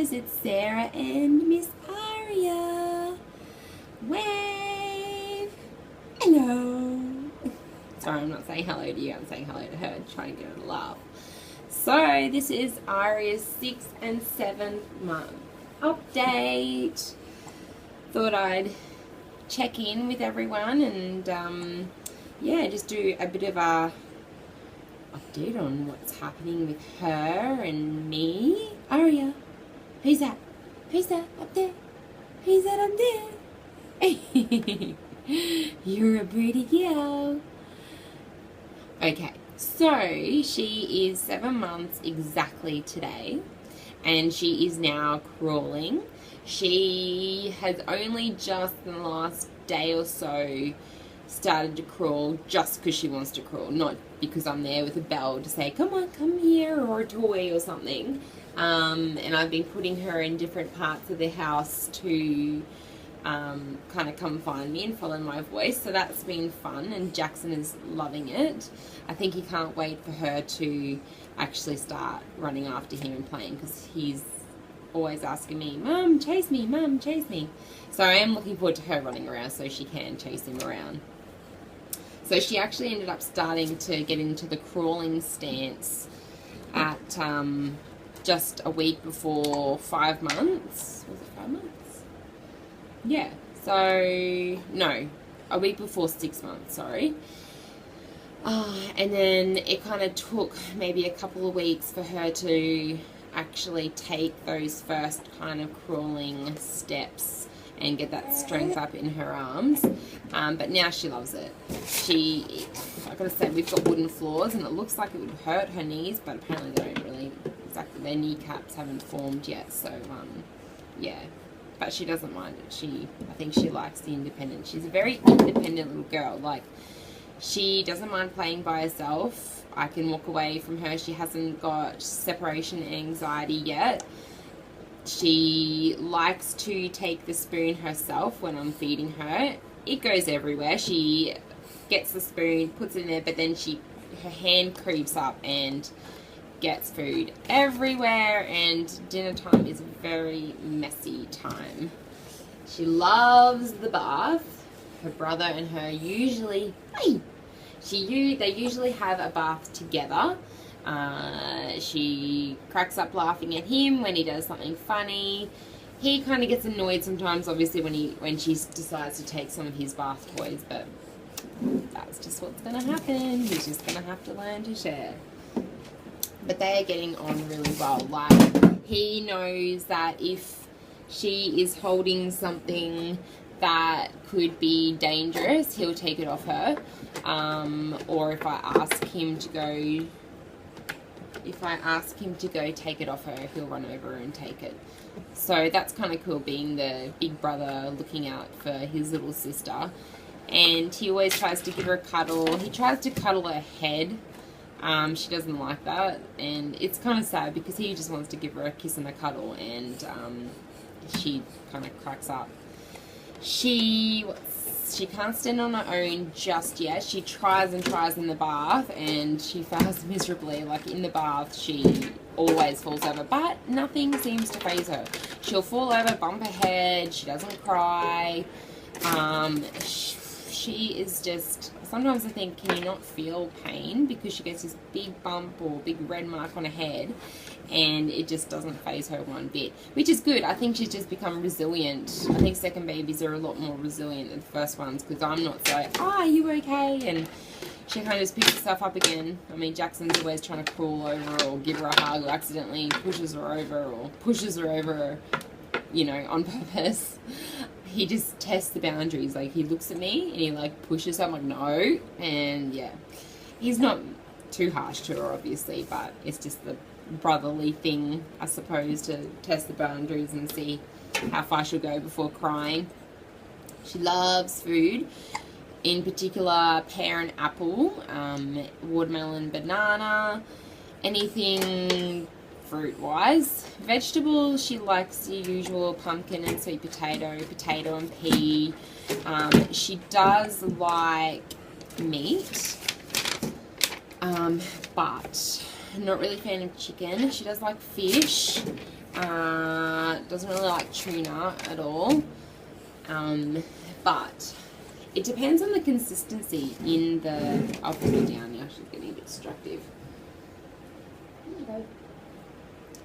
guys, it's Sarah and Miss Aria. Wave. Hello. Sorry, I'm not saying hello to you, I'm saying hello to her, trying to get her to laugh. So, this is Aria's 6th and 7th month update. Thought I'd check in with everyone and, yeah, just do a bit of a update on what's happening with her and me. Aria, who's that? Who's that up there? Who's that up there? You're a pretty girl. Okay, so she is 7 months exactly today, and she is now crawling. She has only just in the last day or so started to crawl just because she wants to crawl, not because I'm there with a bell to say, come on, come here, or a toy or something. And I've been putting her in different parts of the house to kind of come find me and follow my voice. So that's been fun, and Jackson is loving it. I think he can't wait for her to actually start running after him and playing, because he's always asking me, Mum, chase me, Mum, chase me. So I am looking forward to her running around so she can chase him around. So she actually ended up starting to get into the crawling stance at just a week before 5 months. Was it 5 months? Yeah. So, no, a week before 6 months, sorry. And then it kind of took maybe a couple of weeks for her to actually take those first kind of crawling steps and get that strength up in her arms. But now she loves it. I gotta say, we've got wooden floors and it looks like it would hurt her knees, but apparently they don't really, exactly, their kneecaps haven't formed yet, so yeah. But she doesn't mind it. I think she likes the independence. She's a very independent little girl. Like, she doesn't mind playing by herself. I can walk away from her. She hasn't got separation anxiety yet. She likes to take the spoon herself when I'm feeding her. It goes everywhere. She gets the spoon, puts it in there, but then her hand creeps up and gets food everywhere, and dinner time is a very messy time. She loves the bath. Her brother and her usually, they usually have a bath together. She cracks up laughing at him when he does something funny. He kind of gets annoyed sometimes, obviously, when she decides to take some of his bath toys, but that's just what's going to happen. He's just going to have to learn to share. But they are getting on really well. Like, he knows that if she is holding something that could be dangerous, he'll take it off her. Or if I ask him to go take it off her, he'll run over and take it. So that's kind of cool, being the big brother looking out for his little sister. And he always tries to give her a cuddle. He tries to cuddle her head. She doesn't like that, and it's kind of sad because he just wants to give her a kiss and a cuddle, and she kind of cracks up. She can't stand on her own just yet. She tries and tries in the bath, and she fails miserably. Like, in the bath, she always falls over, but nothing seems to faze her. She'll fall over, bump her head. She doesn't cry. She is just, sometimes I think, can you not feel pain? Because she gets this big bump or big red mark on her head, and it just doesn't faze her one bit, which is good. I think she's just become resilient. I think second babies are a lot more resilient than the first ones, because I'm not so, are you okay? And she kind of just picks herself up again. I mean, Jackson's always trying to crawl over or give her a hug, or accidentally pushes her over, you know, on purpose. He just tests the boundaries. Like, he looks at me and he, like, pushes her. I'm like, no. And, yeah. He's not too harsh to her, obviously, but it's just the brotherly thing, I suppose, to test the boundaries and see how far she'll go before crying. She loves food. In particular, pear and apple, watermelon, banana, anything fruit-wise. Vegetables, she likes the usual pumpkin and sweet potato and pea. She does like meat, but I'm not really a fan of chicken. She does like fish. doesn't really like tuna at all. But it depends on the consistency in the... I'll put it down now, she's getting a bit destructive. Okay.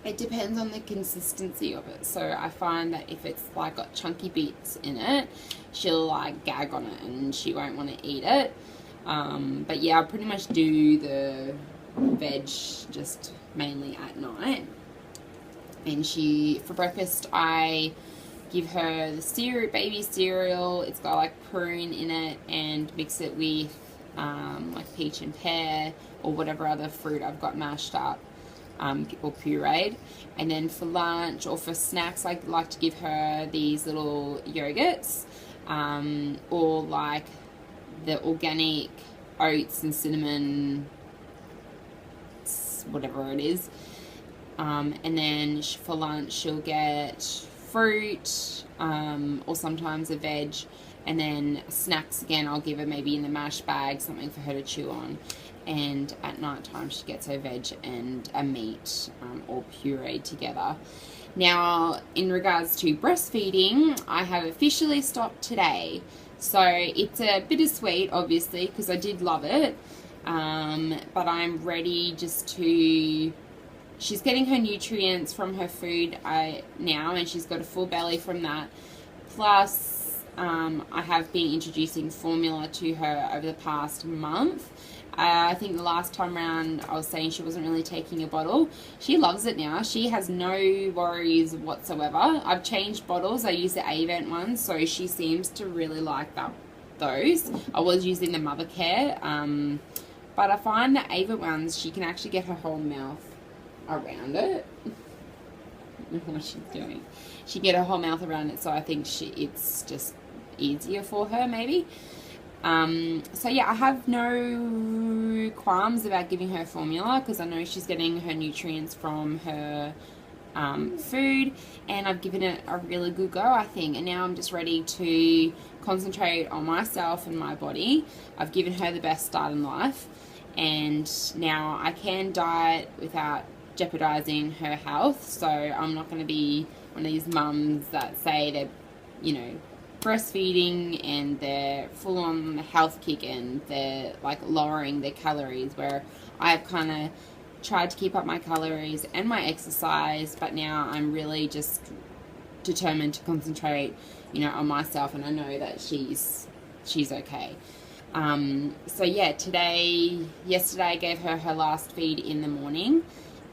It depends on the consistency of it. So I find that if it's like got chunky bits in it, she'll like gag on it and she won't want to eat it. But yeah, I pretty much do the veg just mainly at night. And for breakfast, I give her the baby cereal. It's got like prune in it, and mix it with like peach and pear or whatever other fruit I've got mashed up. Or pureed. And then for lunch or for snacks, I like to give her these little yogurts, or like the organic oats and cinnamon, whatever it is. And then for lunch she'll get fruit, or sometimes a veg. And then snacks again, I'll give her maybe in the mash bag, something for her to chew on. And at night time she gets her veg and a meat, all pureed together. Now, in regards to breastfeeding, I have officially stopped today. So it's a bittersweet, obviously, because I did love it. But I'm ready just to... She's getting her nutrients from her food now, and she's got a full belly from that. Plus, I have been introducing formula to her over the past month. I think the last time around I was saying she wasn't really taking a bottle. She loves it now. She has no worries whatsoever. I've changed bottles. I use the Avent ones, so she seems to really like those. I was using the Mothercare, but I find the Avent ones, she can actually get her whole mouth around it. I don't know what she's doing. She can get her whole mouth around it, so I think it's just easier for her maybe. So yeah, I have no qualms about giving her formula because I know she's getting her nutrients from her food, and I've given it a really good go, I think. And now I'm just ready to concentrate on myself and my body. I've given her the best start in life, and now I can diet without jeopardizing her health. So I'm not going to be one of these mums that say they're, breastfeeding and they're full on health kick and they're like lowering their calories, where I've kind of tried to keep up my calories and my exercise, but now I'm really just determined to concentrate on myself, and I know that she's okay. So yeah, yesterday I gave her last feed in the morning,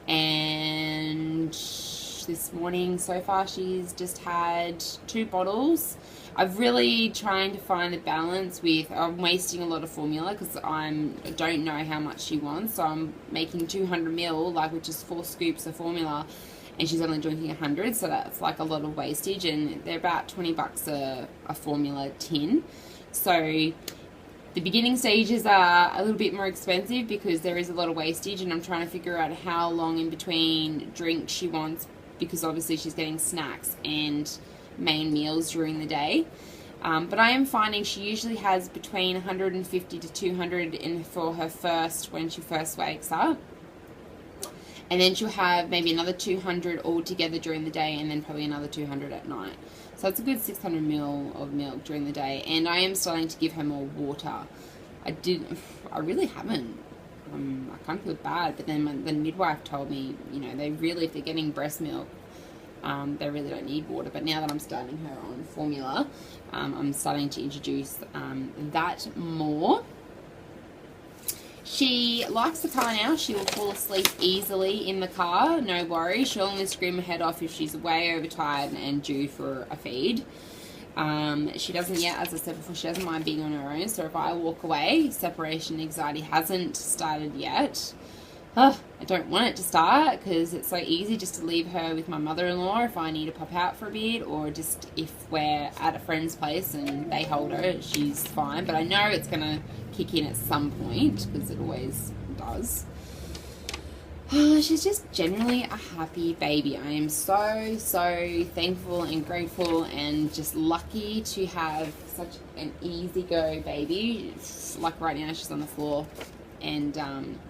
and this morning so far she's just had 2 bottles. I've really trying to find a balance with, I'm wasting a lot of formula because I don't know how much she wants, so I'm making 200 ml, which is 4 scoops of formula, and she's only drinking 100, so that's like a lot of wastage, and they're about $20 a formula tin. So the beginning stages are a little bit more expensive because there is a lot of wastage, and I'm trying to figure out how long in between drinks she wants, because obviously she's getting snacks and main meals during the day. But I am finding she usually has between 150 to 200 in for her when she first wakes up. And then she'll have maybe another 200 all together during the day, and then probably another 200 at night. So it's a good 600 ml of milk during the day. And I am starting to give her more water. I really haven't. I kind of feel bad, but then the midwife told me, if they're getting breast milk, they really don't need water. But now that I'm starting her on formula, I'm starting to introduce that more. She likes the car now. She will fall asleep easily in the car, no worries. She'll only scream her head off if she's way overtired and due for a feed. She doesn't yet, as I said before, she doesn't mind being on her own. So if I walk away, separation anxiety hasn't started yet. I don't want it to start because it's so easy just to leave her with my mother-in-law if I need to pop out for a bit, or just if we're at a friend's place and they hold her, she's fine. But I know it's going to kick in at some point because it always does. She's just generally a happy baby. I am so thankful and grateful and just lucky to have such an easy-go baby. Like right now she's on the floor, and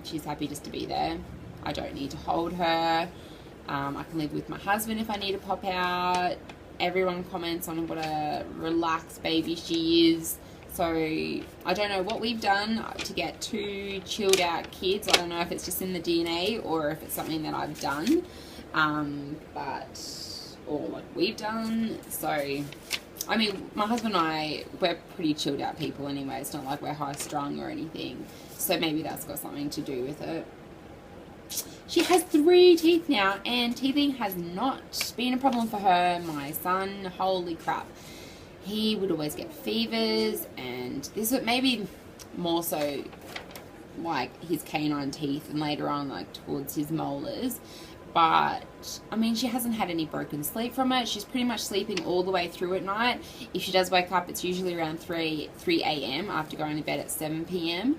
she's happy just to be there. I don't need to hold her. I can live with my husband if I need to pop out. Everyone comments on what a relaxed baby she is. So I don't know what we've done to get 2 chilled out kids. I don't know if it's just in the DNA or if it's something that I've done. Or like we've done. So, I mean, my husband and I, we're pretty chilled out people anyway. It's not like we're high strung or anything. So maybe that's got something to do with it. She has 3 teeth now, and teething has not been a problem for her. My son, holy crap, he would always get fevers, and this would maybe more so like his canine teeth and later on like towards his molars. But I mean, she hasn't had any broken sleep from it. She's pretty much sleeping all the way through at night. If she does wake up, it's usually around 3 a.m. after going to bed at 7 p.m.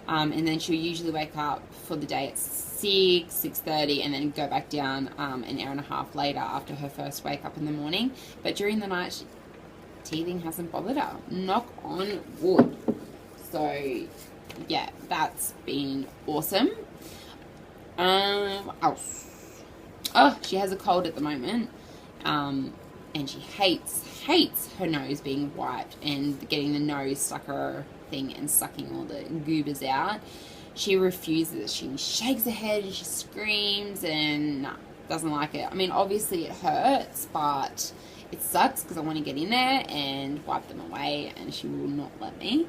And then she'll usually wake up for the day at 6:30, and then go back down an hour and a half later after her first wake up in the morning. But during the night, teething hasn't bothered her. Knock on wood. So, yeah, that's been awesome. What else? Oh, she has a cold at the moment. And she hates her nose being wiped and getting the nose sucker thing and sucking all the goobers out. She refuses. She shakes her head and she screams and doesn't like it. I mean, obviously it hurts, but it sucks because I want to get in there and wipe them away, and she will not let me.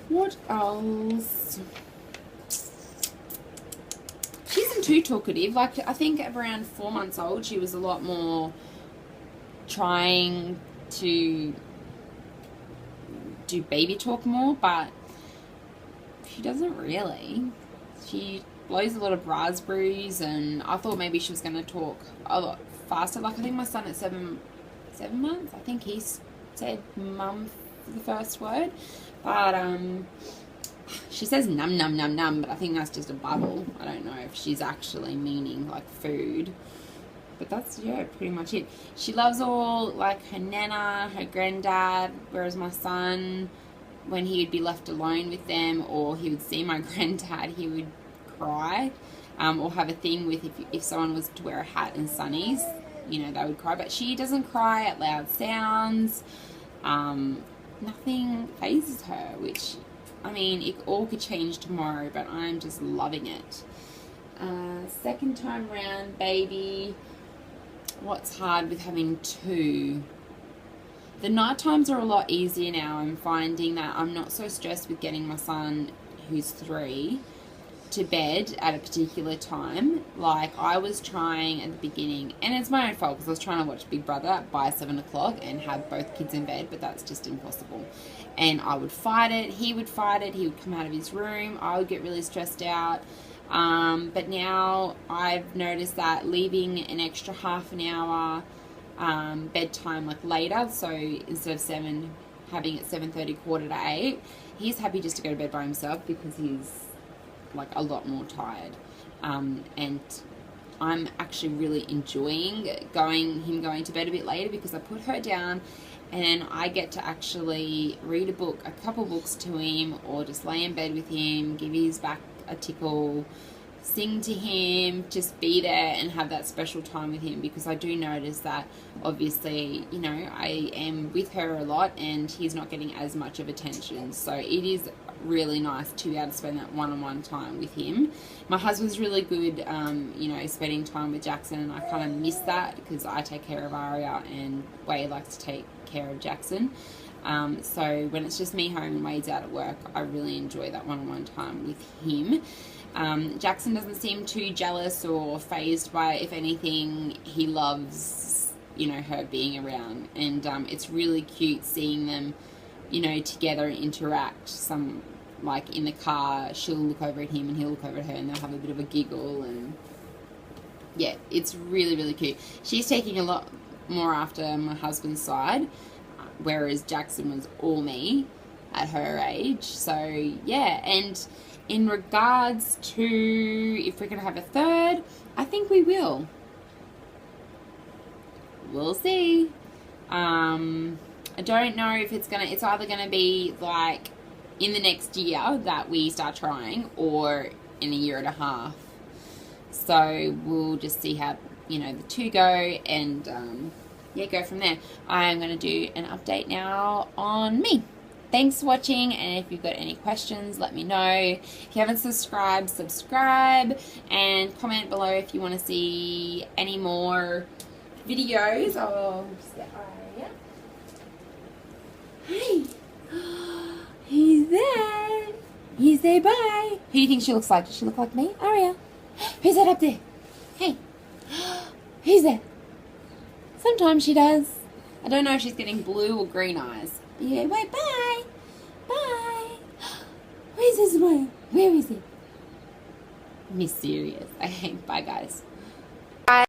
What else? She isn't too talkative. Like, I think around 4 months old, she was a lot more trying to do baby talk more, but she doesn't really. She blows a lot of raspberries, and I thought maybe she was going to talk a lot faster. Like, I think my son at 7 months, I think he said mum for the first word, but she says num num num num, but I think that's just a bubble. I don't know if she's actually meaning like food, but that's, yeah, pretty much it. She loves all like her nana, her granddad, whereas my son, when he would be left alone with them or he would see my granddad, he would cry, or have a thing with if someone was to wear a hat and sunnies, you know, they would cry. But she doesn't cry at loud sounds. Nothing phases her, which, I mean, it all could change tomorrow, but I'm just loving it. Second time round, baby. What's hard with having 2? The night times are a lot easier now. I'm finding that I'm not so stressed with getting my son, who's 3, to bed at a particular time. Like, I was trying at the beginning, and it's my own fault because I was trying to watch Big Brother by 7 o'clock and have both kids in bed, but that's just impossible. And I would fight it, he would fight it, he would come out of his room, I would get really stressed out. But now I've noticed that leaving an extra half an hour bedtime like later, so instead of 7, having it 7:30, 7:45, he's happy just to go to bed by himself because he's like a lot more tired. And I'm actually really enjoying him going to bed a bit later because I put her down and I get to actually read a couple books to him, or just lay in bed with him, give his back a tickle, sing to him, just be there and have that special time with him, because I do notice that obviously, you know, I am with her a lot and he's not getting as much of attention. So it is really nice to be able to spend that one-on-one time with him. My husband's really good, you know, spending time with Jackson, and I kind of miss that because I take care of Aria and Wade likes to take care of Jackson. So when it's just me home and Wade's out at work, I really enjoy that one-on-one time with him. Jackson doesn't seem too jealous or fazed by it. If anything, he loves, you know, her being around, and it's really cute seeing them, you know, together and interact. Some, like in the car, she'll look over at him and he'll look over at her, and they'll have a bit of a giggle, and yeah, it's really, really cute. She's taking a lot more after my husband's side, whereas Jackson was all me at her age. So yeah, and in regards to if we're going to have a third, I think we will. We'll see. I don't know if it's either going to be like in the next year that we start trying, or in a year and a half. So we'll just see how, you know, the two go, and yeah, go from there. I'm going to do an update now on me. Thanks for watching, and if you've got any questions, let me know. If you haven't subscribed, subscribe, and comment below if you want to see any more videos. Oh, just get Aria. Hey, he's there. You say bye. Who do you think she looks like? Does she look like me? Aria. Who's that up there? Hey. Who's that? Sometimes she does. I don't know if she's getting blue or green eyes. Yeah, wait, bye. Bye. Where's this one? Where is it? Mysterious. Okay, bye guys.